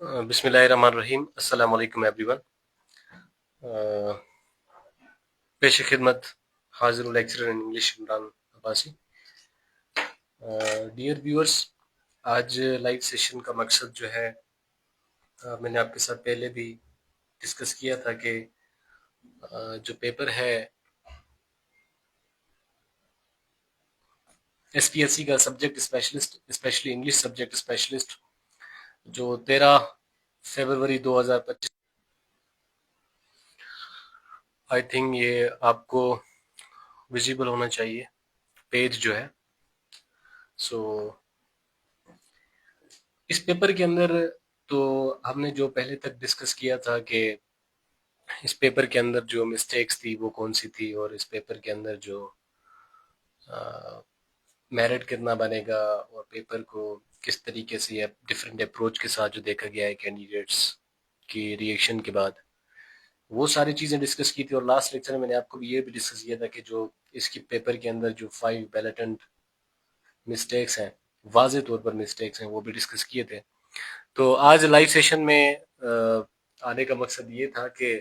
बिस्मिल्लाहिर्रहमानिर्रहीम। अस्सलाम वालेकुम एवरीवन। पेश खिदमत हाजिर lecturer in English Imran Abbasi. Dear viewers, आज लाइव सेशन का मकसद जो है मैंने आपके साथ पहले भी डिस्कस किया था कि जो पेपर है एसपीएससी का subject specialist, specially English subject specialist, जो 13 फरवरी 2025, आई थिंक ये आपको विजिबल होना चाहिए पेज जो है। सो इस पेपर के अंदर तो हमने जो पहले तक डिस्कस किया था कि इस पेपर के अंदर जो मिस्टेक्स थी वो कौन सी थी, और इस पेपर के अंदर जो मेरिट कितना बनेगा, और पेपर को किस तरीके से डिफरेंट अप्रोच के साथ जो देखा गया है कैंडिडेट्स की रिएक्शन के बाद, वो सारी चीज़ें डिस्कस की थी। और लास्ट लेक्चर में मैंने आपको भी ये भी डिस्कस किया था कि जो इसकी पेपर के अंदर जो 5 बैलेटेंट मिस्टेक्स हैं, वाजे तौर पर मिस्टेक्स हैं, वो भी डिस्कस किए थे। तो आज लाइव सेशन में आने का मकसद ये था कि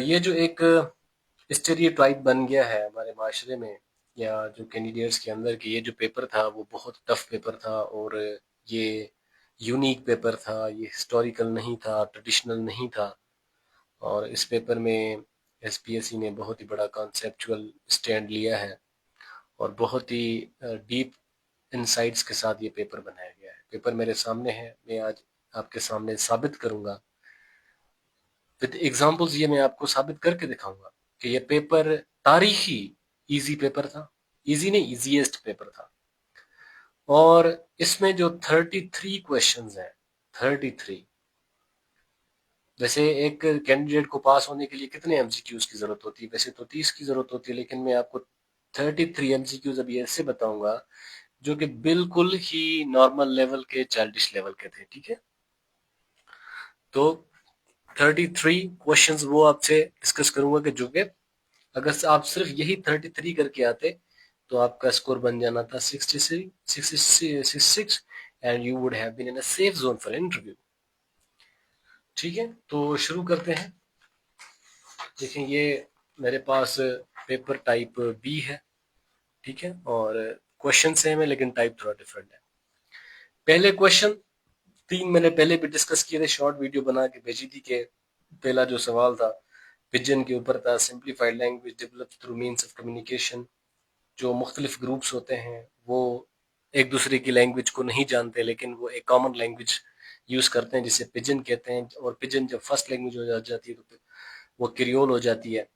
ये जो एक स्टेरियोटाइप बन गया है हमारे माशरे में या जो कैंडिडेट्स के अंदर, कि ये जो पेपर था वो बहुत टफ पेपर था, और ये यूनिक पेपर था, ये हिस्टोरिकल नहीं था, ट्रेडिशनल नहीं था। और इस पेपर में एसपीएससी ने बहुत ही बड़ा कॉन्सेप्चुअल स्टैंड लिया है, और बहुत ही डीप इनसाइट्स के साथ ये पेपर बनाया गया है। पेपर मेरे सामने है, मैं आज आपके सामने साबित करूंगा विद एग्जांपल्स। ये मैं आपको साबित करके दिखाऊंगा कि ये पेपर तारीखी इजी पेपर था, इजी नहीं, इजीएस्ट पेपर था। और इसमें जो 33 क्वेश्चंस हैं, 33, वैसे एक कैंडिडेट को पास होने के लिए कितने एमसीक्यूज की जरूरत होती है? वैसे तो 30 की जरूरत होती है, लेकिन मैं आपको 33 एमसीक्यूज अभी ऐसे बताऊंगा जो कि बिल्कुल ही नॉर्मल लेवल के, चाइल्डिश लेवल के थे। ठीक है, तो 33 क्वेश्चंस वो आपसे डिस्कस करूंगा कि जो कि अगर आप सिर्फ यही 33 करके आते तो आपका स्कोर बन जाना था 66 and you would have been in a safe zone for interview. ठीक है, तो शुरू करते हैं। देखें, ये मेरे पास पेपर टाइप बी है। ठीक है, और क्वेश्चन सेम है लेकिन टाइप थोड़ा डिफरेंट है। पहले क्वेश्चन 3 मैंने पहले भी डिस्कस किए थे, शॉर्ट वीडियो बना के भेजी थी। कि पहला जो सवाल था पिजन के ऊपर था, simplified language develop through means of communication. जो मुख्तलिफ ग्रुप्स होते हैं वो एक दूसरे की लैंग्वेज को नहीं जानते, लेकिन वो एक कॉमन लैंग्वेज यूज करते हैं जिसे पिजन कहते हैं। और पिजन जब फर्स्ट लैंग्वेज हो जाती है तो वो क्रियोल हो जाती है।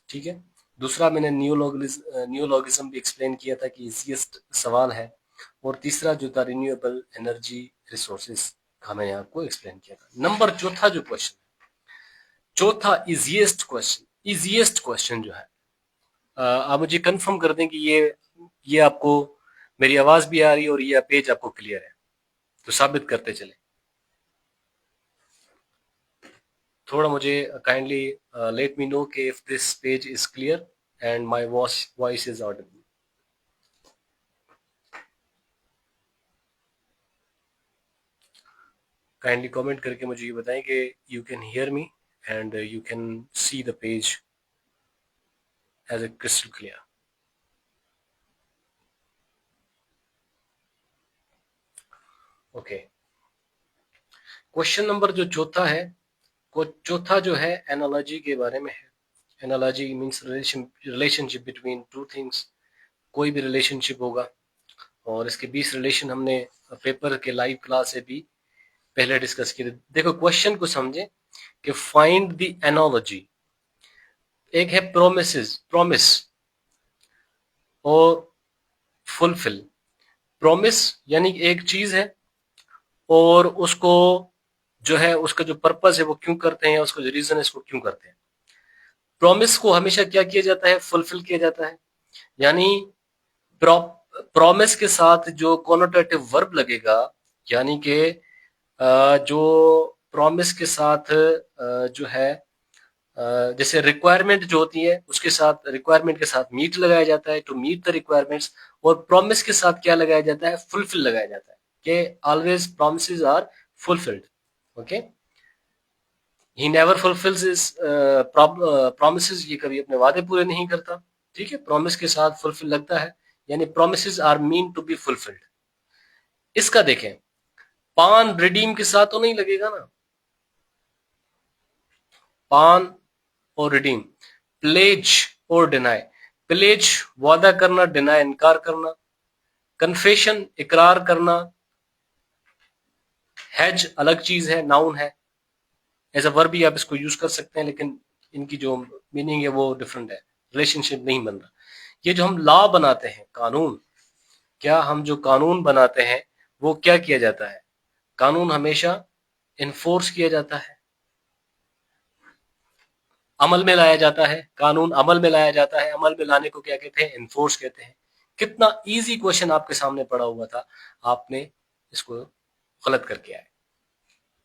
ठीक है, दूसरा मैंने नियोलॉगिज्म भी एक्सप्लेन किया था कि इजीएस्ट सवाल है। और तीसरा जो था रिन्यूएबल एनर्जी रिसोर्सेज का मैंने आपको एक्सप्लेन किया था। नंबर चौथा जो क्वेश्चन, चौथा इजीएस्ट क्वेश्चन जो है, आप मुझे कंफर्म कर दें कि ये आपको मेरी आवाज भी आ रही है और ये पेज आपको क्लियर है, तो साबित करते चले। थोड़ा मुझे काइंडली लेट मी नो कि if this page is clear and my voice is audible. Kindly comment करके मुझे ये बताएं कि you can hear me and you can see the page as a crystal clear. Okay, question number जो चौथा है, चौथा जो है एनालॉजी के बारे में है। Analogy means relationship between two things. कोई भी रिलेशनशिप होगा, और इसके 20 रिलेशन हमने पेपर के लाइव क्लास से भी पहले डिस्कस किए थे। देखो, क्वेश्चन को समझें कि फाइंड द एनालॉजी। एक है प्रॉमिस और फुलफिल। प्रॉमिस यानी एक चीज है, और उसको जो है, उसका जो पर्पस है वो क्यों करते हैं, उसका जो रीजन है इसको क्यों करते हैं। प्रॉमिस को हमेशा क्या किया जाता है? फुलफिल किया जाता है। यानी प्रॉमिस के साथ जो कॉनोटेटिव वर्ब लगेगा, यानी कि जो प्रॉमिस के साथ जो है, जैसे रिक्वायरमेंट जो होती है उसके साथ, रिक्वायरमेंट के साथ मीट लगाया जाता है, टू मीट द रिक्वायरमेंट्स। और प्रॉमिस के साथ क्या लगाया जाता है? फुलफिल लगाया जाता है, कि always promises are fulfilled. Okay, he never fulfills his promises. ये कभी अपने वादे पूरे नहीं करता. ठीक है, प्रॉमिस के साथ फुलफिल लगता है, यानी promises are mean to be fulfilled. इसका देखें, पान रिडीम के साथ तो नहीं लगेगा ना, पान और रिडीम. प्लेज और डिनाई. प्लेज वादा करना, डिनाई इनकार करना. कन्फेशन इकरार करना. हेज अलग चीज है, नाउन है. एज अ वर्ब भी आप इसको यूज कर सकते हैं, लेकिन इनकी जो मीनिंग है वो डिफरेंट है, रिलेशनशिप नहीं बन रहा. ये जो हम लॉ बनाते हैं, कानून, क्या हम जो कानून बनाते हैं वो क्या किया जाता है? कानून हमेशा इन्फोर्स किया जाता है, अमल में लाया जाता है. कानून अमल में लाया जाता है. अमल में लाने को क्या कहते हैं? इन्फोर्स कहते हैं. कितना इजी क्वेश्चन आपके सामने पड़ा हुआ था, आपने इसको गलत करके आए,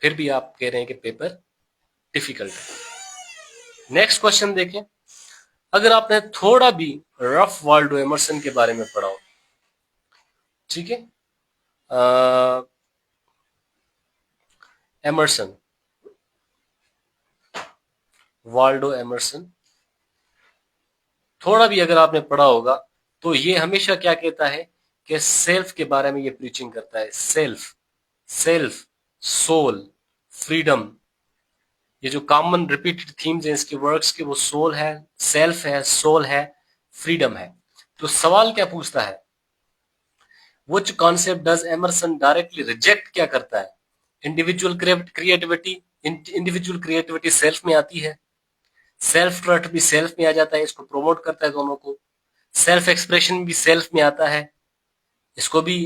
फिर भी आप कह रहे हैं कि पेपर डिफिकल्ट है. नेक्स्ट क्वेश्चन देखें. अगर आपने थोड़ा भी रफ वाल्डो एमर्सन के बारे में पढ़ा हो, ठीक है, एमर्सन, वाल्डो एमर्सन, थोड़ा भी अगर आपने पढ़ा होगा तो ये हमेशा क्या कहता है कि सेल्फ के बारे में ये प्रीचिंग करता है. सेल्फ, सेल्फ, सोल, फ्रीडम, ये जो कॉमन रिपीटेड थीम्स हैं इसके वर्क्स के, वो सोल है, सेल्फ है, सोल है, फ्रीडम है. तो सवाल क्या पूछता है? Which concept does Emerson directly reject? क्या करता है? Individual creativity. Individual creativity self में आती है. सेल्फ ट्रस्ट भी सेल्फ में आ जाता है, इसको प्रोमोट करता है दोनों को. सेल्फ एक्सप्रेशन भी सेल्फ में आता है, इसको भी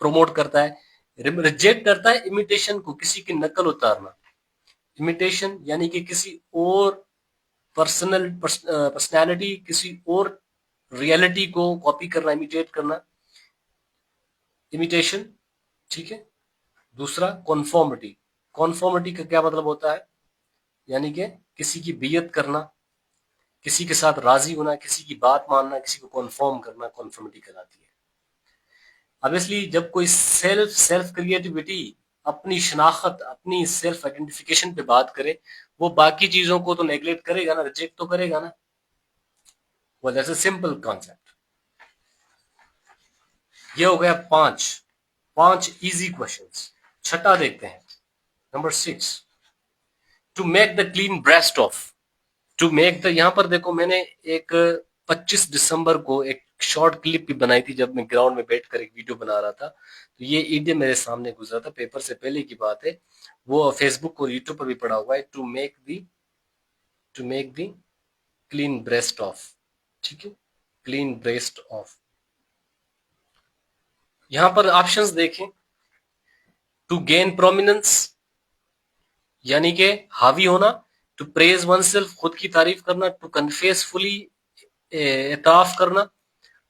प्रोमोट करता है. रिजेक्ट करता है इमिटेशन को, किसी की नकल उतारना. इमिटेशन यानी कि किसी और पर्सनैलिटी, किसी और रियलिटी को कॉपी करना, इमिटेट करना, इमिटेशन. ठीक है. दूसरा कॉन्फॉर्मिटी. कॉन्फॉर्मिटी का क्या मतलब होता है? यानी कि किसी की बियत करना, किसी के साथ राजी होना, किसी की बात मानना, किसी को कॉन्फॉर्म करना, कॉन्फॉर्मिटी कहलाती है. ऑब्वियसली जब कोई सेल्फ क्रिएटिविटी, अपनी शनाख्त, अपनी सेल्फ आइडेंटिफिकेशन पे बात करे, वो बाकी चीजों को तो नेग्लेक्ट करेगा ना, रिजेक्ट तो करेगा ना. वो दैट्स अ सिंपल कॉन्सेप्ट. ये हो गया पांच इजी क्वेश्चंस. छठा देखते हैं, number 6. To make the clean breast of. To make the, यहां पर देखो मैंने एक 25 दिसंबर को एक शॉर्ट क्लिप भी बनाई थी, जब मैं ग्राउंड में बैठकर एक वीडियो बना रहा था, तो ये इडियम मेरे सामने गुजरा था, पेपर से पहले की बात है. वो फेसबुक और यूट्यूब पर भी पड़ा हुआ है. To make the clean breast of. ठीक है, क्लीन ब्रेस्ट ऑफ. यहां पर ऑप्शंस देखें. टू गेन प्रोमिनेंस, यानी कि हावी होना. टू प्रेज वन सेल्फ, खुद की तारीफ करना. टू कन्फेस फुली, एतराफ करना.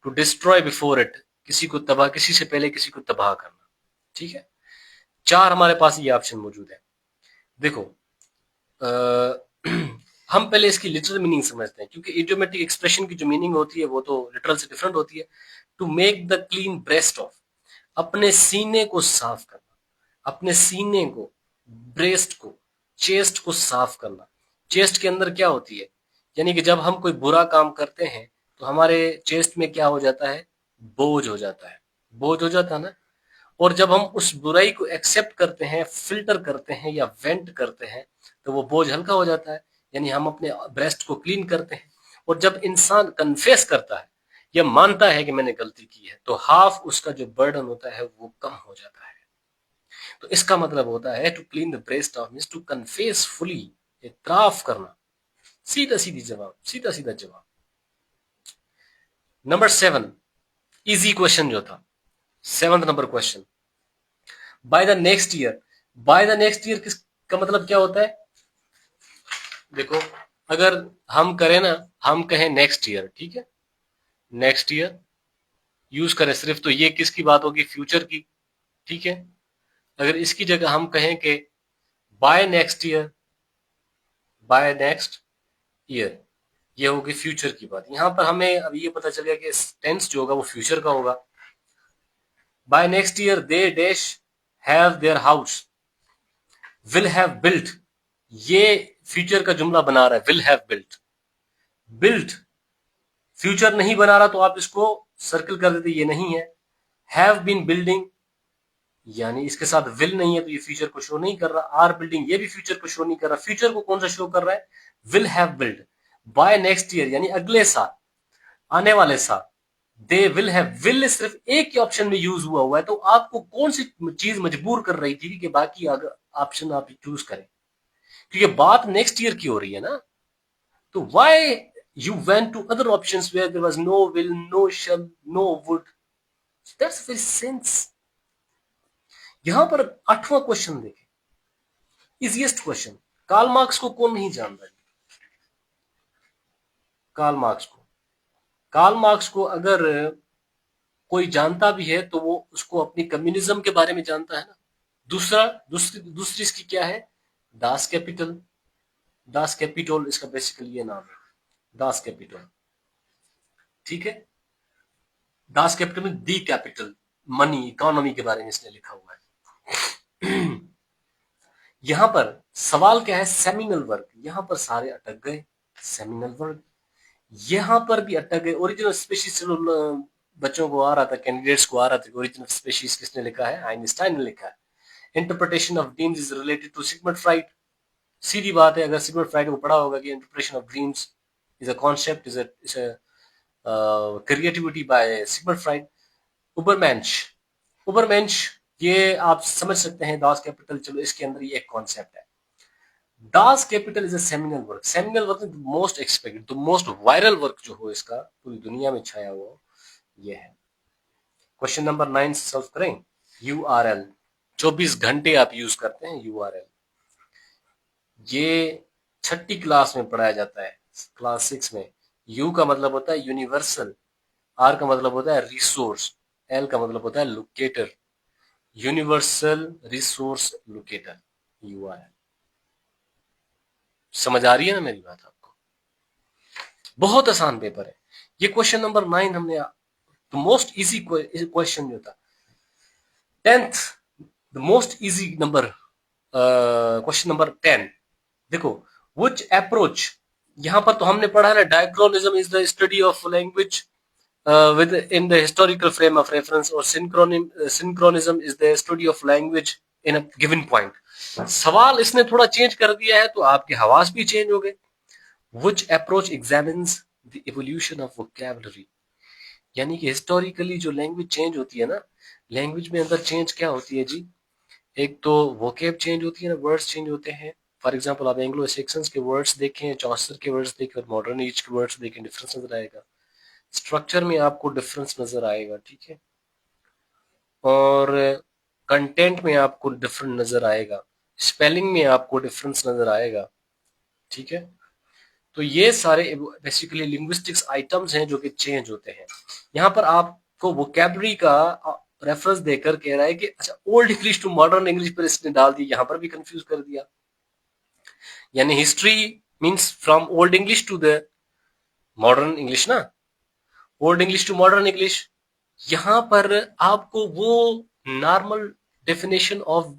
टू डिस्ट्रॉय बिफोर इट, किसी को तबाह, किसी से पहले किसी को तबाह करना. ठीक है, 4 हमारे पास ये ऑप्शन मौजूद है. देखो, हम पहले इसकी लिटरल मीनिंग समझते हैं, क्योंकि इडियोमेटिक एक्सप्रेशन की जो मीनिंग होती है वो तो लिटरल से डिफरेंट होती है. To make the clean breast of, अपने सीने को साफ करना. अपने सीने को, ब्रेस्ट को, चेस्ट को साफ करना. चेस्ट के अंदर क्या होती है? यानी कि जब हम कोई बुरा काम करते हैं तो हमारे चेस्ट में क्या हो जाता है? बोझ हो जाता है. बोझ हो जाता है ना. और जब हम उस बुराई को एक्सेप्ट करते हैं, फिल्टर करते हैं या वेंट करते हैं, तो वो बोझ हल्का हो जाता है. यानी हम अपने ब्रेस्ट को क्लीन करते हैं. और जब इंसान कन्फेस करता है या मानता है कि मैंने गलती की है, तो हाफ उसका जो बर्डन होता है वो कम हो जाता है. तो इसका मतलब होता है to clean the breast of means to confess fully, इतराफ करना. सीधा सीधी जवाब, सीधा सीधा जवाब. नंबर 7, इजी क्वेश्चन जो था, 7th number question. By the next year. By the next year किसका मतलब क्या होता है? देखो, अगर हम करें ना, हम कहें नेक्स्ट ईयर, ठीक है, नेक्स्ट ईयर यूज करें सिर्फ, तो ये किसकी बात होगी? फ्यूचर की. ठीक है. अगर इसकी जगह हम कहें कि by next year, by next year, ये होगी फ्यूचर की बात. यहां पर हमें अब ये पता चल गया कि टेंस जो होगा वो फ्यूचर का होगा. By next year they dash have their house. Will have built, ये फ्यूचर का जुमला बना रहा है, will have built. Built future नहीं बना रहा तो आप इसको सर्कल कर देते, ये नहीं है। हैव बीन बिल्डिंग, यानी इसके साथ विल नहीं है तो ये फ्यूचर को शो नहीं कर रहा। आर बिल्डिंग, ये भी फ्यूचर को शो नहीं कर रहा। फ्यूचर को कौन सा शो कर रहा है? Will have build. By next year, यानी अगले साल, आने वाले साल। दे विल हैव, विल सिर्फ एक ही ऑप्शन में यूज हुआ है, तो आपको कौन सी चीज मजबूर कर रही थी कि बाकी ऑप्शन आप चूज करें? क्योंकि बात नेक्स्ट ईयर की हो रही है ना, तो why you went to other options where there was no will, no shall, no would? That's very sense. यहां पर 8वां क्वेश्चन देखें, इजिएस्ट क्वेश्चन। कार्ल मार्क्स को कौन नहीं जानता? कार्ल मार्क्स को, कार्ल मार्क्स को अगर कोई जानता भी है तो वो उसको अपनी कम्युनिज्म के बारे में जानता है ना। दूसरी इसकी क्या है? Das Kapital. दास कैपिटल इसका बेसिकली ये नाम है, दास कैपिटल। ठीक है, दास कैपिटल में दी कैपिटल, मनी, इकोनॉमी के बारे में इसने लिखा हुआ है। यहां पर सवाल क्या है? Seminal work. यहां पर सारे अटक गए, सेमिनल वर्क। यहां पर भी अटक गए। ओरिजिनल स्पीशीज बच्चों को आ रहा था, कैंडिडेट्स को आ रहा था। ओरिजिनल स्पीशीज किसने लिखा है? आइंस्टाइन ने लिखा है। Interpretation of dreams is related to Sigmund Freud. सीधी बात है, अगर सिगमंड फ्राइड को पढ़ा होगा कि interpretation of dreams is a concept, is a creativity by Sigmund Freud. Ubermensch, Ubermensch ये आप समझ सकते हैं, दास कैपिटल, चलो इसके अंदर ये एक कॉन्सेप्ट है। Das Kapital is a seminal work. Seminal work the most expected, the most viral work जो हो इसका पूरी दुनिया में छाया हुआ ये है। क्वेश्चन नंबर 9 सॉल्व करें। यूआरएल, 24 घंटे आप यूज करते हैं यूआरएल। ये छठी क्लास में पढ़ाया जाता है, क्लास 6 में। यू का मतलब होता है यूनिवर्सल, आर का मतलब होता है रिसोर्स, एल का मतलब होता है locator. Universal resource locator, URL. समझ आ रही है ना मेरी बात आपको? बहुत आसान पेपर है ये। क्वेश्चन नंबर 9 हमने, द मोस्ट इजी क्वेश्चन जो था 10th, the most easy number, question number 10। देखो, विच अप्रोच, यहां पर तो हमने पढ़ा है ना, diachronism is the study of language with in the historical frame of reference, or synchronism is the study of language in a given point. सवाल इसने थोड़ा चेंज कर दिया है तो आपके हवास भी चेंज हो गए। which approach examines the evolution of vocabulary, यानी कि हिस्टोरिकली जो लैंग्वेज चेंज होती है ना, लैंग्वेज में अंदर चेंज क्या होती है जी? एक तो वोकेब चेंज होती है ना, वर्ड्स चेंज होते हैं। फॉर एग्जांपल आप एंग्लो सेक्शंस के वर्ड्स देखें, चौसर के वर्ड्स देखें और मॉडर्न एज के वर्ड्स देखें, डिफरेंस नजर आएगा। स्ट्रक्चर में आपको डिफरेंस नजर आएगा, ठीक है, और कंटेंट में आपको डिफरेंट नजर आएगा, स्पेलिंग में आपको डिफरेंस नजर आएगा, ठीक है। तो ये सारे बेसिकली लिंग्विस्टिक्स आइटम्स हैं जो कि चेंज होते हैं। यहाँ पर आपको वोकैबुलरी का रेफरेंस देकर कह रहा है कि अच्छा, old English to modern English पर इसने डाल दिया, यहाँ पर भी कंफ्यूज कर दिया। यानी history means from old English to the modern English ना, old English to modern English. यहां पर आपको वो नॉर्मल डेफिनेशन ऑफ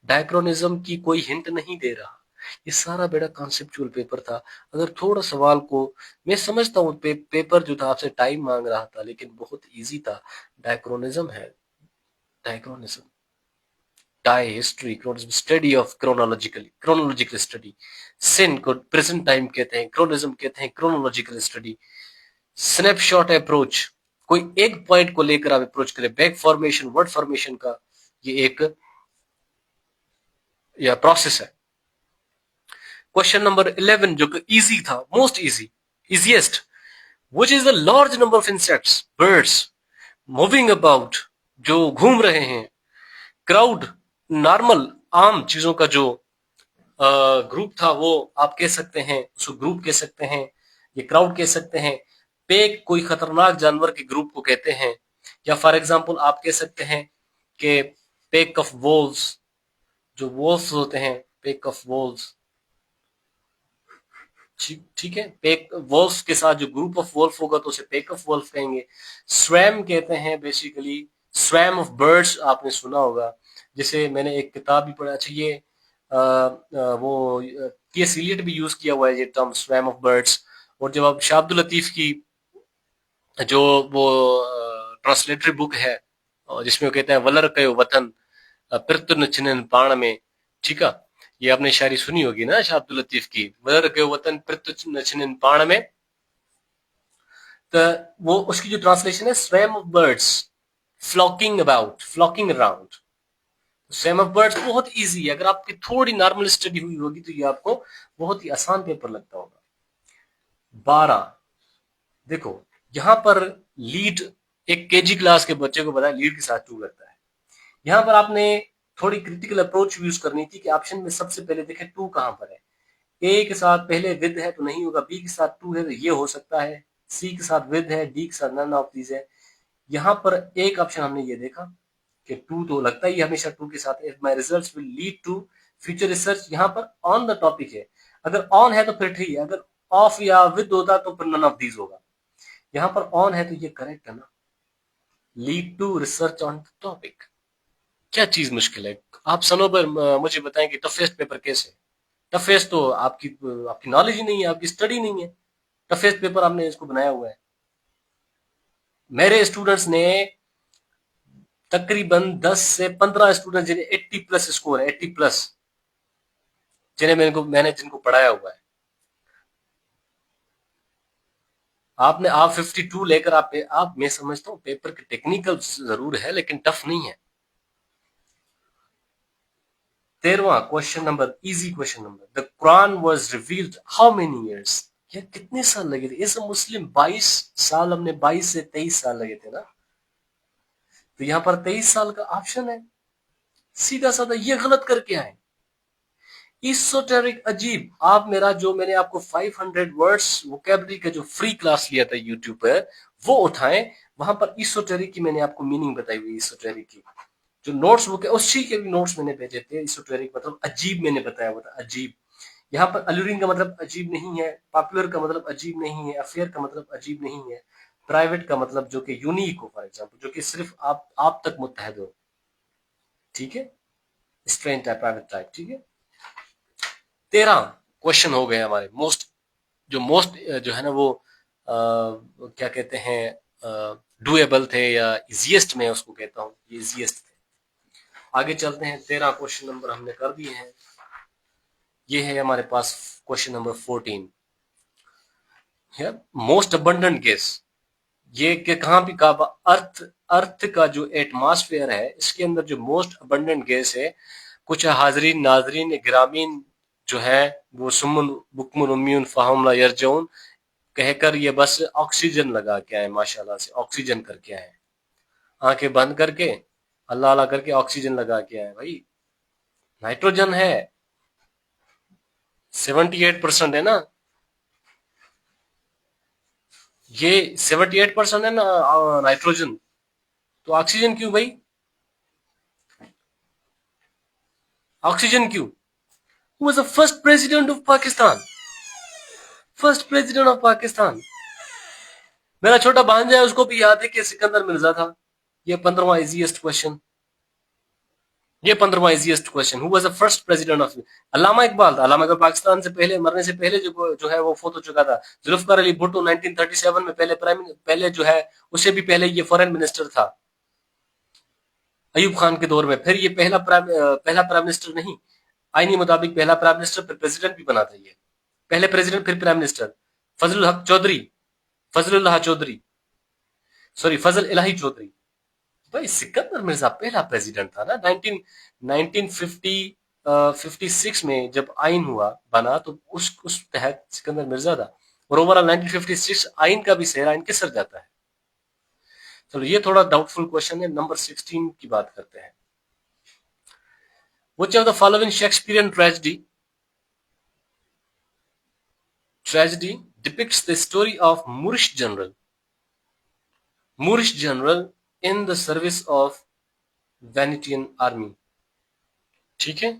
डायक्रोनिज्म की कोई हिंट नहीं दे रहा। ये सारा बेड़ा कॉन्सेप्चुअल पेपर था। अगर थोड़ा सवाल को, मैं समझता हूँ पेपर जो था आपसे टाइम मांग रहा था, लेकिन बहुत इजी था। डायक्रोनिज्म है, diachronism, dia history, study of chronological study. सिन को प्रेजेंट टाइम कहते हैं, क्रोनिज्म कहते हैं क्रोनोलॉजिकल स्टडी। स्नैपशॉट अप्रोच, कोई एक पॉइंट को लेकर आप अप्रोच करें। बैक फॉर्मेशन, वर्ड फॉर्मेशन का ये एक या प्रोसेस है। क्वेश्चन नंबर 11 जो कि इजी था, most easy, easiest, which is the large number of insects, birds moving about, जो घूम रहे हैं। क्राउड, नॉर्मल आम चीजों का जो ग्रुप था वो आप कह सकते हैं, उसको ग्रुप कह सकते हैं, ये क्राउड कह सकते हैं। पेक कोई खतरनाक जानवर के ग्रुप को कहते हैं, या फॉर एग्जांपल आप कह सकते हैं कि पेक ऑफ वोल्व्स, जो वोल्व्स होते हैं, पेक ऑफ वोल्व्स, ठीक है। पेक वोल्व्स के साथ जो ग्रुप ऑफ वोल्फ होगा तो उसे पेक ऑफ वोल्फ कहेंगे। स्वैम कहते हैं बेसिकली, स्वैम ऑफ बर्ड्स आपने सुना होगा, जिसे मैंने एक किताब भी पढ़ा। अच्छा, ये वो टी.एस. इलियट भी यूज किया हुआ है ये टर्म स्वैम ऑफ बर्ड्स। और जब आप शाह अब्दुल लतीफ की जो वो ट्रांसलेटरी बुक है जिसमें वो कहते हैं वलर कयो वतन पिरतु नचनन पाण में, ठीक है, ये आपने शायरी सुनी होगी ना शाह अब्दुल लतीफ की, वलर कयो वतन पिरतु नचनन पाण में। तो वो उसकी जो ट्रांसलेशन है swum of birds flocking about, flocking around. Swum of birds बहुत इजी है, अगर आपकी थोड़ी नॉर्मल स्टडी हुई होगी तो ये आपको बहुत ही आसान पेपर लगता होगा। 12 देखो यहां पर लीड, एक केजी क्लास के बच्चे को पता है लीड के साथ टू लगता है। यहां पर आपने थोड़ी क्रिटिकल अप्रोच यूज करनी थी कि ऑप्शन में सबसे पहले देखे टू कहां पर है। ए के साथ पहले विद है तो नहीं होगा, बी के साथ टू है तो ये हो सकता है, सी के साथ विद है, डी के साथ नन ऑफ दीज है। यहां पर एक ऑप्शन हमने ये देखा कि टू तो लगता ही हमेशा टू के साथ, if my result will lead to future research. यहाँ पर ऑन द टॉपिक है, अगर ऑन है तो फिर ठीक है, अगर ऑफ या विद होता तो फिर नन ऑफ दीज होगा। यहाँ पर ऑन है तो ये करेक्ट है ना, lead to research on the topic. क्या चीज मुश्किल है? आप सनो पर मुझे बताएं कि टफेस्ट पेपर कैसे? टफेस्ट तो आपकी आपकी नॉलेज ही नहीं है, आपकी स्टडी नहीं है, टफेस्ट पेपर आपने इसको बनाया हुआ है। मेरे स्टूडेंट्स ने तकरीबन 10 से 15 स्टूडेंट जिन्हें 80 प्लस स्कोर है, 80 प्लस, जिन्हें मैंने जिनको पढ़ाया हुआ है। आपने आप 52 लेकर आप मैं समझता हूँ पेपर के टेक्निकल जरूर है लेकिन टफ नहीं है। 13वां question number, easy question number, the Quran was revealed how many years? ये कितने साल लगे थे? इस मुस्लिम 22 साल, हमने 22 से 23 साल लगे थे ना, तो यहां पर 23 साल का ऑप्शन है। सीधा साधा ये गलत करके आए। इsoteric अजीब, आप मेरा जो मैंने आपको 500 वर्ड्स वोकैबुलरी का जो फ्री क्लास लिया था यूट्यूब पर वो उठाएं, वहां पर इsoteric की मैंने आपको मीनिंग बताई हुई। इsoteric की जो नोट्स बुक है उसी के भी नोट्स मैंने भेजे थे। इsoteric मतलब अजीब मैंने बताया हुआ था, अजीब। यहाँ पर अलूरिंग का मतलब अजीब नहीं है, पॉपुलर का मतलब अजीब नहीं है, अफेयर का मतलब अजीब नहीं है, प्राइवेट का मतलब जो कि यूनिक हो, फॉर एग्जाम्पल जो कि सिर्फ आप तक मुत्तहद हो, ठीक है, स्ट्रेन टाइप, प्राइवेट टाइप, ठीक है। 13 क्वेश्चन हो गए हमारे मोस्ट, जो मोस्ट जो है ना वो क्या कहते हैं डुएबल थे या इजिएस्ट में उसको कहता हूँ, ये इजिएस्ट थे। आगे चलते हैं, 13 क्वेश्चन नंबर हमने कर दिए हैं। ये है हमारे पास क्वेश्चन नंबर 14 है, मोस्ट अबंडेंट गैस। ये कि कहाँ भी का अर्थ, अर्थ का जो एटमॉस्फेयर है इसके अंदर जो मोस्ट अबंडेंट गैस है, कुछ हाजरीन नाजरीन गिरामीन जो है वो सुमुन बुकमुन उम्मीन फाहम ला यरजून कहकर ये बस ऑक्सीजन लगा के आए, माशाल्लाह से ऑक्सीजन करके आए, आंखें बंद करके अल्लाह अल्लाह करके ऑक्सीजन लगा के आए। भाई नाइट्रोजन है 78% है ना, ये 78% है ना नाइट्रोजन, तो ऑक्सीजन क्यों भाई? ऑक्सीजन क्यों? Who was the first president of Pakistan? First president of Pakistan. मेरा छोटा भांजा है उसको भी याद है कि सिकंदर मिर्जा था। ये 15वां इजीएस्ट क्वेश्चन, ये 15वां easiest question, who was the first president of, Allama Iqbal था। अल्लामा इकबाल पाकिस्तान से पहले, मरने से पहले जो है वो फोत हो चुका था। जुल्फकार अली भुट्टो 1937 में पहले जो है, उससे भी पहले ये फॉरेन मिनिस्टर था अयूब खान के दौर में। फिर ये पहला प्राइम मिनिस्टर नहीं, आईनी मुताबिक पहला प्राइम मिनिस्टर फिर प्रेसिडेंट भी बना था ये, पहले प्रेसिडेंट फिर prime minister. Fazal Haq Chaudhry, Fazlullah Chaudhry, sorry Fazal Ilahi Chaudhry. भाई सिकंदर मिर्जा पहला प्रेसिडेंट था ना, 1950 56 में जब आइन हुआ बना तो उस तहत सिकंदर मिर्जा था। और ओवरऑल 1956 आइन का भी सेहरा इनके सर जाता है। चलो ये थोड़ा डाउटफुल क्वेश्चन है। नंबर 16 की बात करते हैं। Which of the following Shakespearean tragedy depicts the story of Moorish general in the service of Venetian army? ठीक है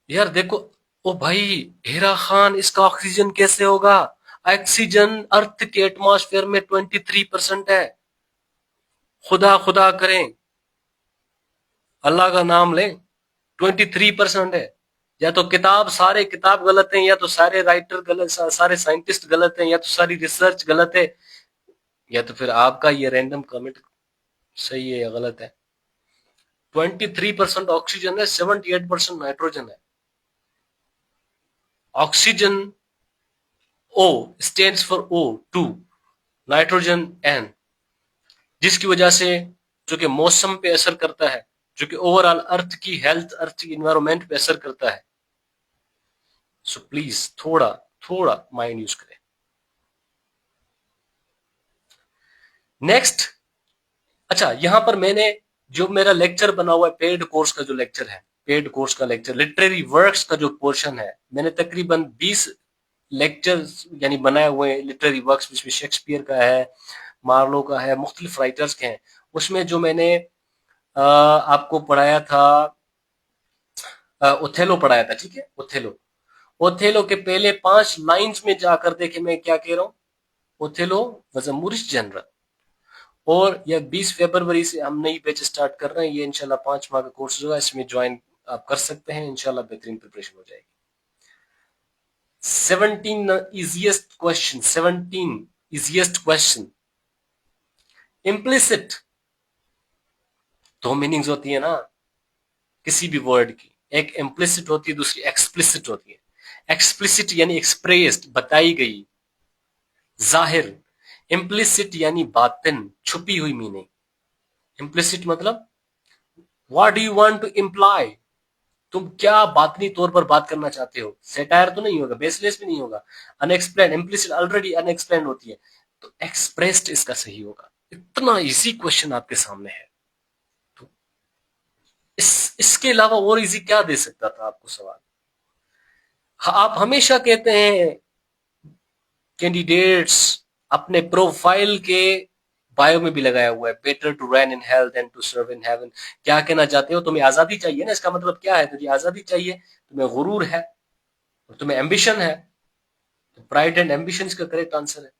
यार, देखो ओ भाई हेरा खान, इसका ऑक्सीजन कैसे होगा? ऑक्सीजन अर्थ के एटमॉस्फेयर में 23% है। खुदा खुदा करें, अल्लाह का नाम लें, 23% है। या तो सारे किताब गलत हैं, या तो सारे राइटर गलत, सारे साइंटिस्ट गलत हैं, या तो सारी रिसर्च गलत है, या तो फिर आपका ये रैंडम कमेंट सही है या गलत है। 23% ऑक्सीजन है, 78% नाइट्रोजन है। Oxygen O stands for O2, nitrogen N, जिसकी वजह से जो कि मौसम पे असर करता है, जो कि ओवरऑल अर्थ की हेल्थ, अर्थ की इन्वायरमेंट पे असर करता है। सो प्लीज थोड़ा थोड़ा माइंड यूज करें। नेक्स्ट, अच्छा यहां पर मैंने जो मेरा लेक्चर बना हुआ है, पेड कोर्स का जो लेक्चर है, पेड कोर्स का लेक्चर, लिटरेरी वर्क्स का जो पोर्शन है, मैंने तकरीबन 20 लेक्चर्स यानी बनाए हुए हैं लिटरेरी वर्क्स, जिसमें शेक्सपियर का है, मार्लो का है, मुख्तलिफ राइटर्स के हैं। उसमें जो मैंने आपको पढ़ाया था, ओथेलो पढ़ाया था, ठीक है, ओथेलो। ओथेलो के पहले 5 लाइंस में जाकर देखे मैं क्या कह रहा हूं। Othello was a Moorish general. और यह 20 फरवरी से हम नई बैच स्टार्ट कर रहे हैं। ये इंशाल्लाह 5 माह का कोर्स होगा, इसमें ज्वाइन आप कर सकते हैं, इंशाल्लाह बेहतरीन प्रिपरेशन हो जाएगी। 17 इजिएस्ट क्वेश्चन। इम्प्लिसिट, दो मीनिंग्स होती है ना किसी भी वर्ड की, एक इम्प्लिसिट होती है, दूसरी एक्सप्लिसिट होती है। एक्सप्लिसिट यानी एक्सप्रेस्ड, बताई गई, जाहिर। इम्प्लिसिट यानी बातिन, छुपी हुई मीनिंग। इम्प्लिसिट मतलब what do you want to imply, तुम क्या बातनी तौर पर बात करना चाहते हो। सेटायर तो नहीं होगा, बेसलेस भी नहीं होगा। अनएक्सप्लेन, इम्प्लिसिट ऑलरेडी अनएक्सप्लेन होती है, तो एक्सप्रेस्ड इसका सही होगा। इतना इजी क्वेश्चन आपके सामने है, तो इसके अलावा और इजी क्या दे सकता था आपको सवाल। आप हमेशा कहते हैं कैंडिडेट्स अपने प्रोफाइल के बायो में भी लगाया हुआ है, better to reign in health and to serve in heaven. क्या कहना चाहते हो, तुम्हें आजादी चाहिए ना, इसका मतलब क्या है, तुझे आजादी चाहिए, तुम्हें गुरूर है और तुम्हें एम्बिशन है, तो प्राइड एंड एम्बिशन इसका करेक्ट आंसर है।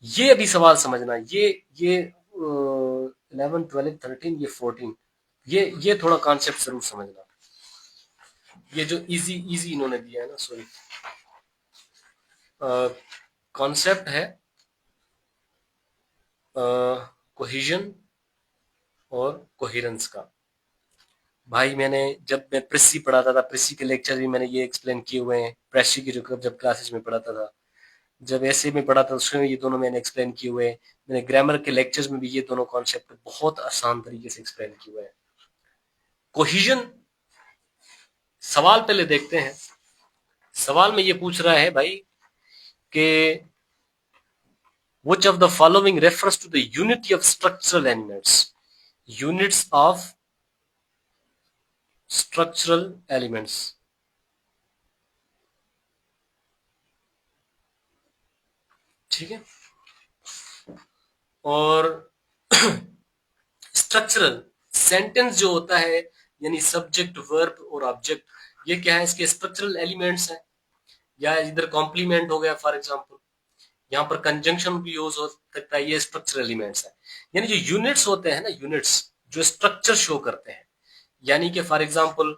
ये अभी सवाल समझना, ये 11 12 13 ये 14, ये थोड़ा कॉन्सेप्ट जरूर समझना। ये जो इजी इजी इन्होंने दिया है ना, सॉरी, कॉन्सेप्ट है कोहिजन और कोहेरेंस का। भाई मैंने जब मैं प्रेसी पढ़ाता था, प्रेसी के लेक्चर भी मैंने ये एक्सप्लेन किए हुए हैं, प्रेसी की जो जब क्लासेस में पढ़ाता था, जब ऐसे में पढ़ा था उसमें ये दोनों मैंने एक्सप्लेन किए हुए हैं। मैंने ग्रामर के लेक्चर्स में भी ये दोनों कॉन्सेप्ट बहुत आसान तरीके से एक्सप्लेन किए हुए हैं। कोहिजन, सवाल पहले देखते हैं। सवाल में ये पूछ रहा है भाई कि which of the following refers to the unity of structural elements, units of structural elements। ठीक है, और स्ट्रक्चरल सेंटेंस जो होता है, यानी सब्जेक्ट वर्ब और ऑब्जेक्ट, ये क्या है, इसके स्ट्रक्चरल एलिमेंट्स हैं। या इधर कॉम्प्लीमेंट हो गया फॉर एग्जांपल, यहाँ पर कंजंक्शन भी यूज हो सकता है, ये स्ट्रक्चरल एलिमेंट्स है। यानी जो यूनिट्स होते हैं ना, यूनिट्स जो स्ट्रक्चर शो करते हैं, यानी कि फॉर एग्जांपल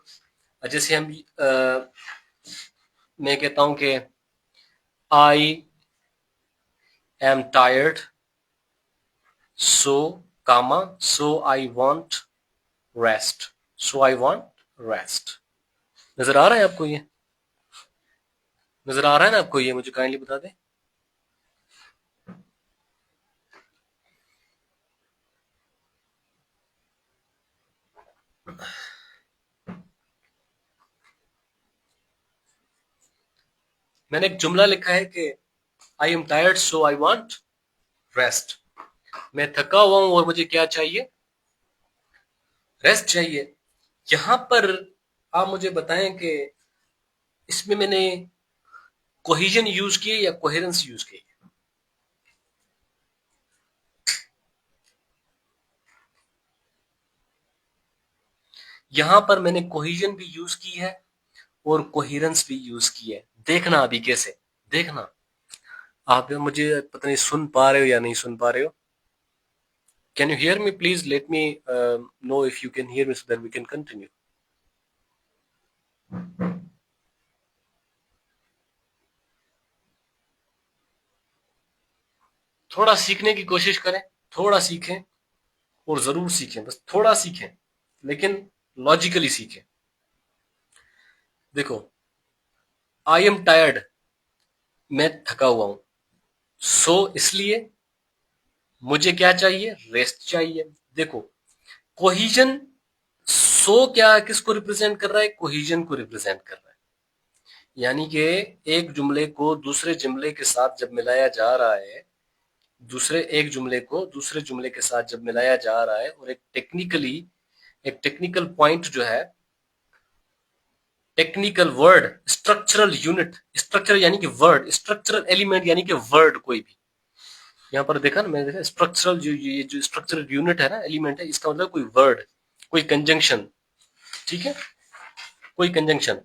जैसे हम मैं कहता हूं कि I am tired, so comma, so I want rest, so I want rest. नजर आ रहा है आपको, ये नजर आ रहा है ना आपको, ये मुझे काइंडली बता दें। मैंने एक जुमला लिखा है कि I am tired so I want rest. मैं थका हुआ हूं और मुझे क्या चाहिए, रेस्ट चाहिए। यहां पर आप मुझे बताएं कि इसमें मैंने कोहिजन यूज किए या कोहेरेंस यूज किए। यहां पर मैंने कोहिजन भी यूज की है और कोहेरेंस भी यूज की है। देखना अभी कैसे, देखना। आप मुझे पता नहीं सुन पा रहे हो या नहीं सुन पा रहे हो। Can you hear me? Please let me know if you can hear me so that we can continue. थोड़ा सीखने की कोशिश करें, थोड़ा सीखें और जरूर सीखें, बस थोड़ा सीखें, लेकिन लॉजिकली सीखें। देखो, आई एम टायर्ड, मैं थका हुआ हूं, सो इसलिए मुझे क्या चाहिए? रेस्ट चाहिए। देखो, कोहिजन, सो क्या किसको रिप्रेजेंट कर रहा है? कोहिजन को रिप्रेजेंट कर रहा है। यानी कि एक जुमले को दूसरे जुमले के साथ जब मिलाया जा रहा है, दूसरे एक जुमले को दूसरे जुमले के साथ जब मिलाया जा रहा है, और एक टेक्निकल पॉइंट जो है, technical word, structural unit, structure यानी कि वर्ड, स्ट्रक्चरल एलिमेंट यानी कि वर्ड, कोई भी यहाँ पर देखा ना, मैंने देखा स्ट्रक्चरल, जो ये जो स्ट्रक्चरल यूनिट है ना, एलिमेंट है, इसका मतलब कोई वर्ड, कोई कंजंक्शन, ठीक है, कोई कंजंक्शन।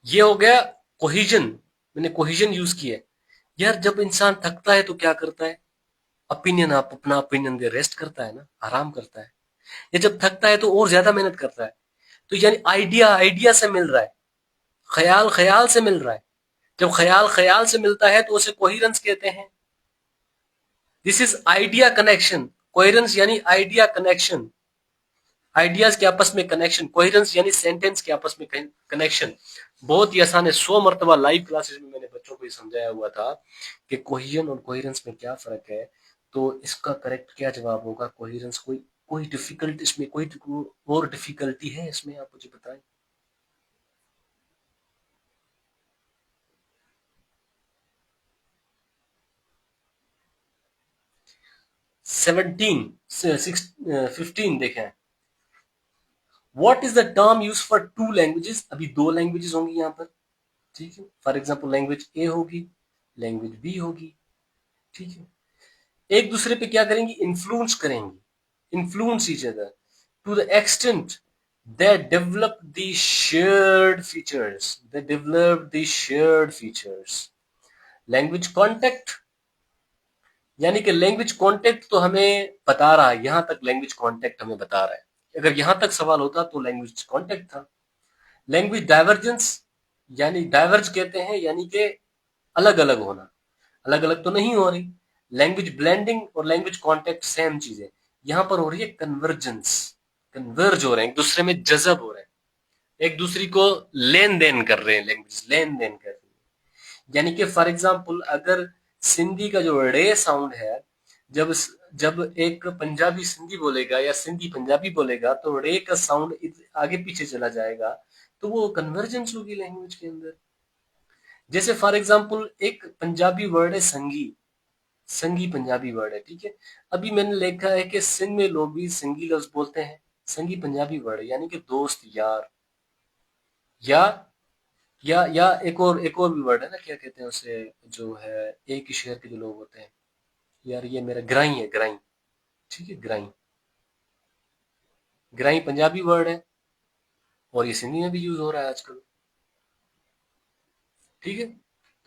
ये हो गया कोहिजन, मैंने कोहिजन यूज किया। यार जब इंसान थकता है तो क्या करता है? ओपिनियन, आप अपना ओपिनियन दे, रेस्ट करता है ना, आराम करता है। ये जब थकता है तो और ज्यादा मेहनत करता है। तो यानी आइडिया आइडिया से मिल रहा है, ख्याल ख्याल से मिल रहा है। जब ख्याल ख्याल से मिलता है तो उसे कोहिरेंस कहते हैं। This is idea connection. Coherence यानी आइडिया कनेक्शन, आइडियाज के आपस में कनेक्शन। कोहिरेंस यानी सेंटेंस के आपस में कनेक्शन। बहुत ही आसान है, 100 मरतबा लाइव क्लासेस में मैंने बच्चों को ये समझाया हुआ था कि कोहिजन और कोहिरेंस में क्या फर्क है। तो इसका करेक्ट क्या जवाब होगा? कोहिरेंस। कोई कोई डिफिकल्ट इसमें, कोई और डिफिकल्टी है इसमें, आप मुझे बताएं। 17, 15 देखें। What is the term use for to languages? अभी दो लैंग्वेजेस होंगी यहाँ पर, ठीक है। फॉर एग्जाम्पल लैंग्वेज ए होगी, लैंग्वेज बी होगी, ठीक है। एक दूसरे पे क्या करेंगी? इन्फ्लुएंस करेंगी, influence each other to the extent that develop the shared features, they develop the shared features। Language contact, यानी कि लैंग्वेज कॉन्टेक्ट तो हमें बता रहा है, यहां तक लैंग्वेज कॉन्टेक्ट हमें बता रहा है। अगर यहां तक सवाल होता तो लैंग्वेज कॉन्टेक्ट था। लैंग्वेज डाइवर्जेंस, यानी डाइवर्ज कहते हैं यानी कि अलग अलग होना, अलग अलग तो नहीं हो रही। लैंग्वेज ब्लेंडिंग और लैंग्वेज कॉन्टेक्ट सेम चीज है। यहां पर हो रही है कन्वर्जेंस, कन्वर्ज हो रहे हैं, एक दूसरे में जजब हो रहे हैं, एक दूसरे को लेन देन कर रहे हैं, लैंग्वेज लेन देन कर रही है। यानी कि फॉर एग्जाम्पल अगर सिंधी का जो रे साउंड है, जब जब एक पंजाबी सिंधी बोलेगा या सिंधी पंजाबी बोलेगा तो रे का साउंड आगे पीछे चला जाएगा, तो वो कन्वर्जेंस होगी लैंग्वेज के अंदर। जैसे फॉर एग्जाम्पल एक पंजाबी वर्ड है संगी, संगी पंजाबी वर्ड है, ठीक है। अभी मैंने लिखा है कि सिंध में लोग भी संगी लफ्ज बोलते हैं, संगी पंजाबी वर्ड है यानी कि दोस्त, यार, या एक और भी वर्ड है ना, क्या कहते हैं उसे, जो है एक ही शहर के जो लोग होते हैं, यार ये मेरा ग्राई है, ग्राई, ठीक है, ग्राई, ग्राई पंजाबी वर्ड है और ये सिंधी में भी यूज हो रहा है आजकल, ठीक है।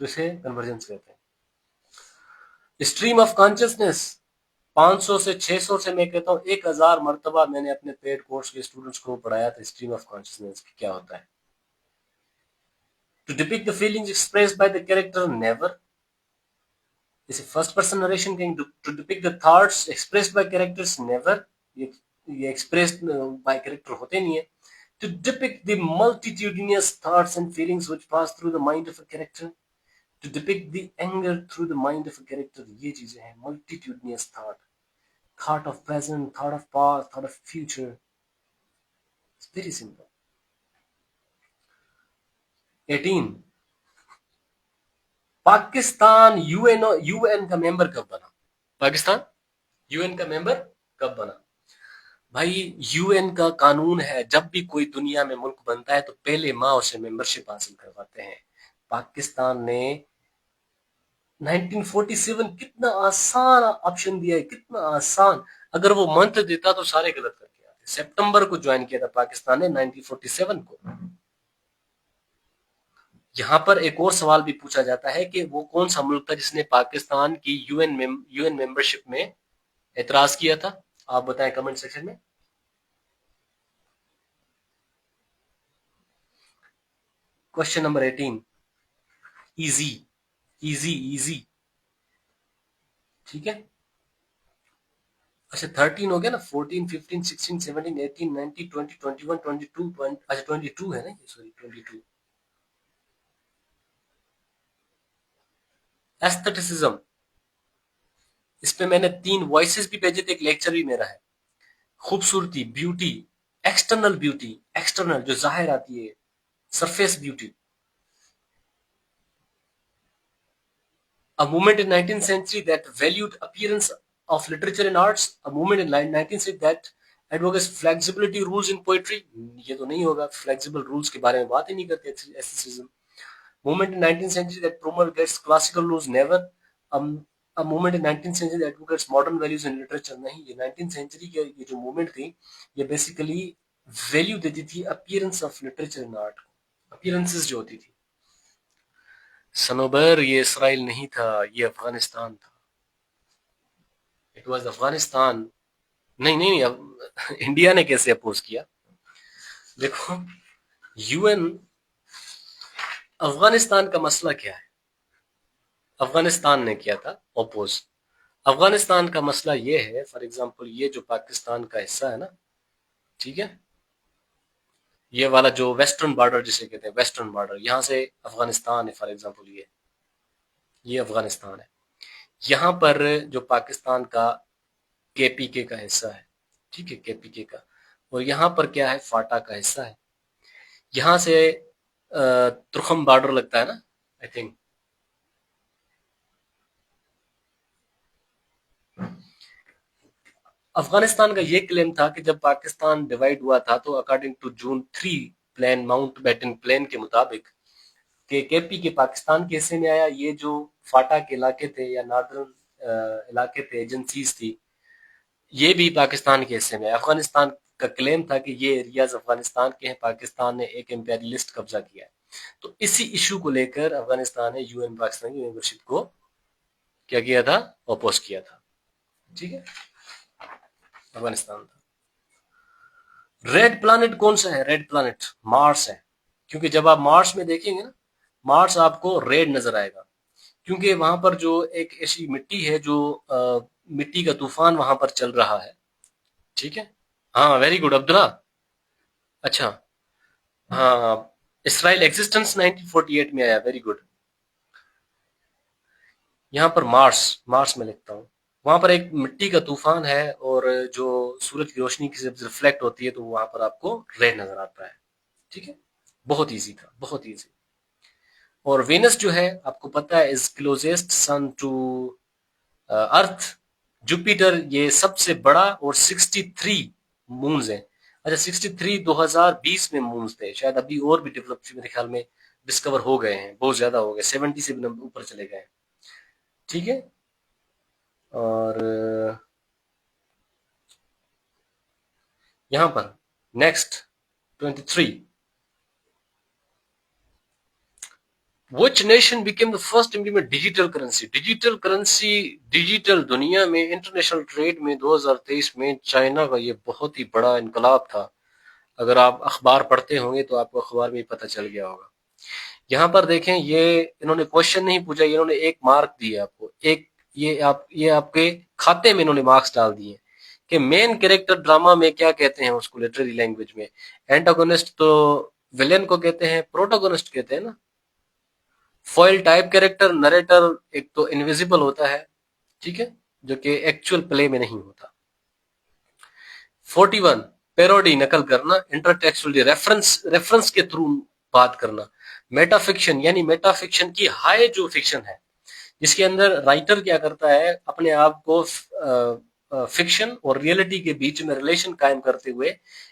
तो इसे कन्वर्जेंस कहते हैं। स्ट्रीम ऑफ कॉन्शियसनेस, 500 से 600 से, मैं कहता हूँ 1000 मरतबा मैंने अपने पेड कोर्स के स्टूडेंट्स को पढ़ाया था स्ट्रीम ऑफ कॉन्शियसनेस क्या होता है। To depict the feelings expressed by the character never, जैसे फर्स्ट पर्सन नरेशन कहेंगे, to depict the thoughts expressed by characters never, ये एक्सप्रेस्ड बाय कैरेक्टर होते नहीं है। To depict the multitudinous thoughts and feelings which pass through the mind of a character, to depict the anger through the mind of a character, ये चीजें हैं multitudinous thought, thought of present, thought of past, thought of future. It's very simple. 18, Pakistan UN का member कब बना? Pakistan UN का member कब बना? भाई यूएन का कानून है, जब भी कोई दुनिया में मुल्क बनता है तो पहले माह से मेंबरशिप हासिल करवाते हैं। पाकिस्तान ने 1947, कितना आसान ऑप्शन दिया है, कितना आसान। अगर वो मंथ देता तो सारे गलत करके आते। सितंबर को ज्वाइन किया था पाकिस्तान ने 1947 को। यहाँ पर एक और सवाल भी पूछा जाता है कि वो कौन सा मुल्क था जिसने पाकिस्तान की यूएन मेंबरशिप में एतराज किया था? आप बताएं कमेंट सेक्शन में। Question number 18, easy, easy easy, ठीक है। अच्छा 13 हो गया ना, 14 15 16 17 18 19 20 21 22, अच्छा 22 है ना ये, सॉरी 22। एस्थेटिसिज्म, इस पे मैंने 3 वॉइसेस भी भेजे थे, एक लेक्चर भी मेरा है। खूबसूरती, ब्यूटी, एक्सटर्नल ब्यूटी, एक्सटर्नल जो जाहिर आती है, surface beauty. A movement in 19th century that valued appearance of literature and arts, a movement in 19th century that advocates flexibility rules in poetry, ये तो नहीं होगा, flexible rules के बारे में बात ही नहीं करते aestheticism. Movement in 19th century that promulgates classical rules, never। um, a movement in 19th century that advocates modern values in literature, नहीं। ये 19th century के ये जो movement थी, ये basically वैल्यू देती थी appearance of literature and art को, appearances जो होती थी। सनोबर, ये इसराइल नहीं था, ये अफगानिस्तान था। It was Afghanistan. नहीं नहीं नहीं, अब इंडिया ने कैसे अपोज किया? देखो, यूएन, अफगानिस्तान का मसला क्या है? अफगानिस्तान ने किया था अपोज। अफगानिस्तान का मसला ये है, फॉर एग्जांपल ये जो पाकिस्तान का हिस्सा है ना, ठीक है, ये वाला जो वेस्टर्न बॉर्डर जिसे कहते हैं, वेस्टर्न बॉर्डर, यहां से अफगानिस्तान है, फॉर एग्जांपल ये अफगानिस्तान है। यहां पर जो पाकिस्तान का केपीके का हिस्सा है, ठीक है, केपीके का, और यहाँ पर क्या है, फाटा का हिस्सा है। यहाँ से तुर्खम बॉर्डर लगता है ना, आई थिंक। अफगानिस्तान का ये क्लेम था कि जब पाकिस्तान डिवाइड हुआ था, तो according to June 3 plan, Mountbatten plan के मुताबिक, के केपी के पाकिस्तान के हिस्से में आया, ये जो फाटा के इलाके थे या नॉर्दर्न इलाके थे, एजेंसीज थी, ये भी पाकिस्तान के हिस्से में। अफगानिस्तान का क्लेम था कि ये एरियाज अफगानिस्तान के हैं, पाकिस्तान ने एक इंपेरियलिस्ट कब्जा किया है। तो इसी इशू को लेकर अफगानिस्तान ने यूएन पाकिस्तान की मेंबरशिप को क्या किया था, अपोज किया था, ठीक है। अफगानिस्तान था। रेड प्लैनेट कौन सा है? रेड प्लैनेट मार्स है, क्योंकि जब आप मार्स में देखेंगे ना, मार्स आपको रेड नजर आएगा, क्योंकि वहां पर जो एक ऐसी मिट्टी है, जो मिट्टी का तूफान वहां पर चल रहा है, ठीक है। हाँ वेरी गुड अब्दुल्ला। अच्छा, हाँ, इसराइल एग्जिस्टेंस 1948 में आया, वेरी गुड। यहाँ पर मार्स, मार्स में लिखता हूँ, वहां पर एक मिट्टी का तूफान है, और जो सूरज की रोशनी की जब रिफ्लेक्ट होती है, तो वहां पर आपको रेड नजर आता है, ठीक है। बहुत इजी था, बहुत इजी। और वेनस जो है, आपको पता है, is closest sun to earth. Jupiter ये सबसे बड़ा, और 63 मून्स हैं। अच्छा 63 2020 में मून्स थे, शायद अभी और भी डेवलप मेरे ख्याल में डिस्कवर हो गए हैं, बहुत ज्यादा हो गए, 70 से भी ऊपर चले गए, ठीक है। और यहाँ पर next 23, Which nation became the first to implement digital currency? Digital currency, digital दुनिया में इंटरनेशनल ट्रेड में 2023 में चाइना का ये बहुत ही बड़ा इनकलाब था। अगर आप अखबार पढ़ते होंगे तो आपको अखबार में पता चल गया होगा। यहाँ पर देखें, ये इन्होंने क्वेश्चन नहीं पूछा, इन्होंने एक मार्क दिया आपको, एक, ये आपके खाते में इन्होंने मार्क्स डाल दिए कि मेन कैरेक्टर ड्रामा में क्या कहते हैं उसको लिटरेरी लैंग्वेज में। एंटागोनिस्ट तो विलेन को कहते हैं, प्रोटोगोनिस्ट कहते हैं ना। फॉइल टाइप कैरेक्टर, नरेटर एक तो इनविजिबल होता है, ठीक है, जो कि एक्चुअल प्ले में नहीं होता। 41, पैरोडी नकल करना, इंटरटेक्सुअल रेफरेंस, रेफरेंस के थ्रू बात करना। मेटाफिक्शन, यानी मेटाफिक्शन की हाई जो फिक्शन है, जिसके अंदर राइटर क्या करता है, अपने आप को फिक्शन और रियलिटी के बीच में रिलेशन कायम करते हुए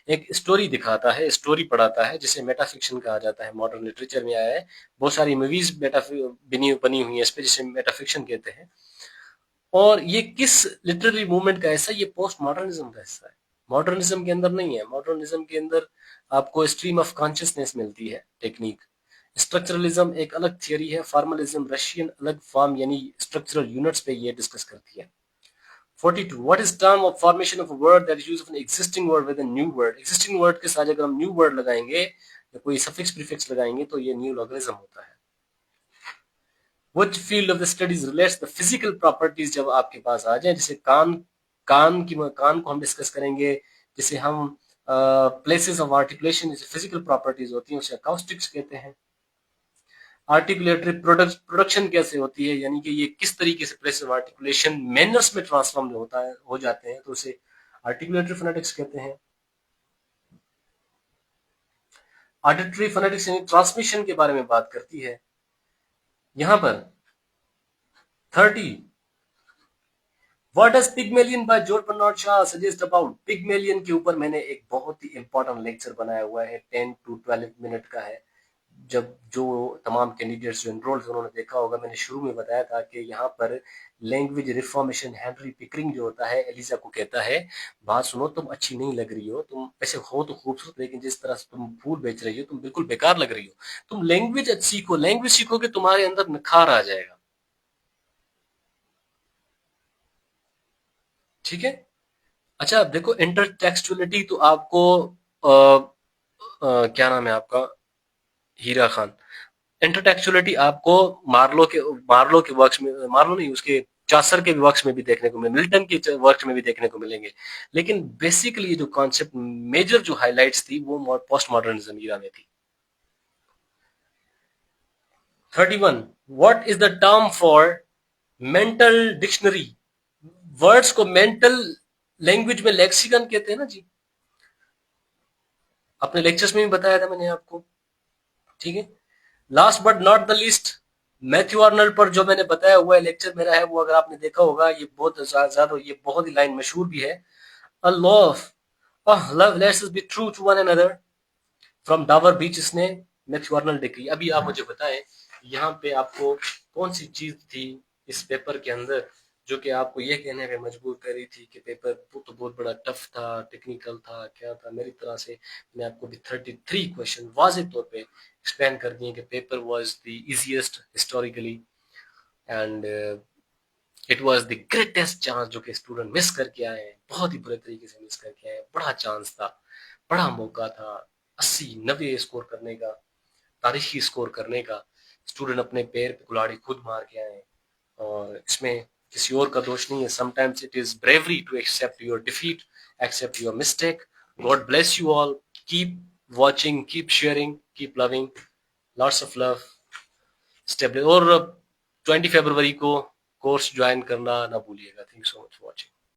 एक स्टोरी दिखाता है, स्टोरी पढ़ाता है, जिसे मेटाफिक्शन कहा जाता है। मॉडर्न लिटरेचर में आया है, बहुत सारी मूवीज बनी हुई है इस पे, जिसे मेटाफिक्शन कहते हैं। और ये किस लिटरेरी मूवमेंट का हिस्सा? ये पोस्ट मॉडर्निज्म का हिस्सा है, मॉडर्निज्म के अंदर नहीं है। मॉडर्निज्म के अंदर आपको स्ट्रीम ऑफ कॉन्शियसनेस मिलती है, टेक्निक। स्ट्रक्चरलिज्म एक अलग थियरी है, फॉर्मलिज्म रशियन अलग फॉर्म यानी स्ट्रक्चरल यूनिट्स पे ये डिस्कस करती है। 42. What is term of formation of a word that is use of an existing word with a new word? Existing word के साथ अगर हम new word लगाएंगे या कोई suffix prefix लगाएंगे तो ये neologism होता है. Which field of the studies relates the physical properties जब आपके पास आ जाए, जैसे कान को हम डिस्कस करेंगे, जैसे हम places of articulation जैसे physical properties होती हैं उसे acoustics कहते हैं. आर्टिकुलेटरी प्रोडक्शन कैसे होती है, यानी कि ये किस तरीके से प्लेस ऑफ आर्टिकुलेशन मैनर्स में ट्रांसफॉर्म होता है हो जाते हैं, तो उसे आर्टिकुलेटरी फोनेटिक्स कहते हैं. ऑडिटरी फोनेटिक्स यानी ट्रांसमिशन के बारे में बात करती है. यहां पर 30. What does Pygmalion by George Bernard Shaw suggest about? Pygmalion के ऊपर मैंने एक बहुत ही इंपॉर्टेंट लेक्चर बनाया हुआ है, 10 to 12 मिनट का है. जब जो तमाम कैंडिडेट्स जो एनरोल्ड थे उन्होंने देखा होगा, मैंने शुरू में बताया था कि यहाँ पर लैंग्वेज रिफॉर्मेशन हेनरी पिकरिंग जो होता है एलिजा को कहता है, बात सुनो, तुम अच्छी नहीं लग रही हो, तुम ऐसे हो तो खूबसूरत, लेकिन जिस तरह से तुम फूल बेच रही हो तुम बिल्कुल बेकार लग रही हो, तुम लैंग्वेज सीखो, लैंग्वेज सीखोगे तुम्हारे अंदर निखार आ जाएगा. ठीक है. अच्छा, अब देखो इंटरटेक्सचुअलिटी तो आपको क्या नाम है आपका, हीरा खान, इंटरटेक्चुअलिटी आपको मार्लो के वर्क्स में, मार्लो नहीं, उसके चासर के वर्क्स में भी देखने को मिले, मिल्टन के वर्क्स में भी देखने को मिलेंगे. लेकिन बेसिकली जो कॉन्सेप्ट मेजर जो हाइलाइट्स थी वो पोस्ट मॉडर्निज्म ईरा में थी. 31. What is the term for mental dictionary? Words को मेंटल लैंग्वेज में लेक्सिकन कहते हैं ना जी, अपने लेक्चर्स में भी बताया था मैंने आपको. ठीक है. Last but not the list, Matthew Arnold पर जो मैंने बताया हुआ है लेक्चर मेरा है, वो अगर आपने देखा होगा, ये बहुत ज्यादा, ये बहुत ही लाइन मशहूर भी है. A law of love let's us be true to one another from Dover Beach, इसने मैथ्यू आर्नल्ड ने की. अभी आप मुझे बताएं यहाँ पे आपको कौन सी चीज थी इस पेपर के अंदर जो कि आपको ये कहने पे मजबूर कर रही थी कि पेपर तो बहुत बड़ा टफ था, टेक्निकल था, क्या था. मेरी तरह से मैं आपको भी 33 क्वेश्चन वाज़ेह तौर पे एक्सप्लेन कर दिए कि paper was the easiest historically, and it was the greatest chance जो कि स्टूडेंट मिस करके आए हैं, बहुत ही बुरे तरीके से मिस करके आए हैं. बड़ा चांस था, बड़ा मौका था 80-90 स्कोर करने का, तारीखी स्कोर करने का. स्टूडेंट अपने पैर पे कुल्हाड़ी खुद मार के आए, और इसमें किसी और का दोष नहीं है. Sometimes it is bravery to accept your defeat, accept your mistake. God bless you all. Keep watching, keep sharing, keep loving. Lots of love. Step और 20 फरवरी को कोर्स ज्वाइन करना ना भूलिएगा. Thank you so much for watching.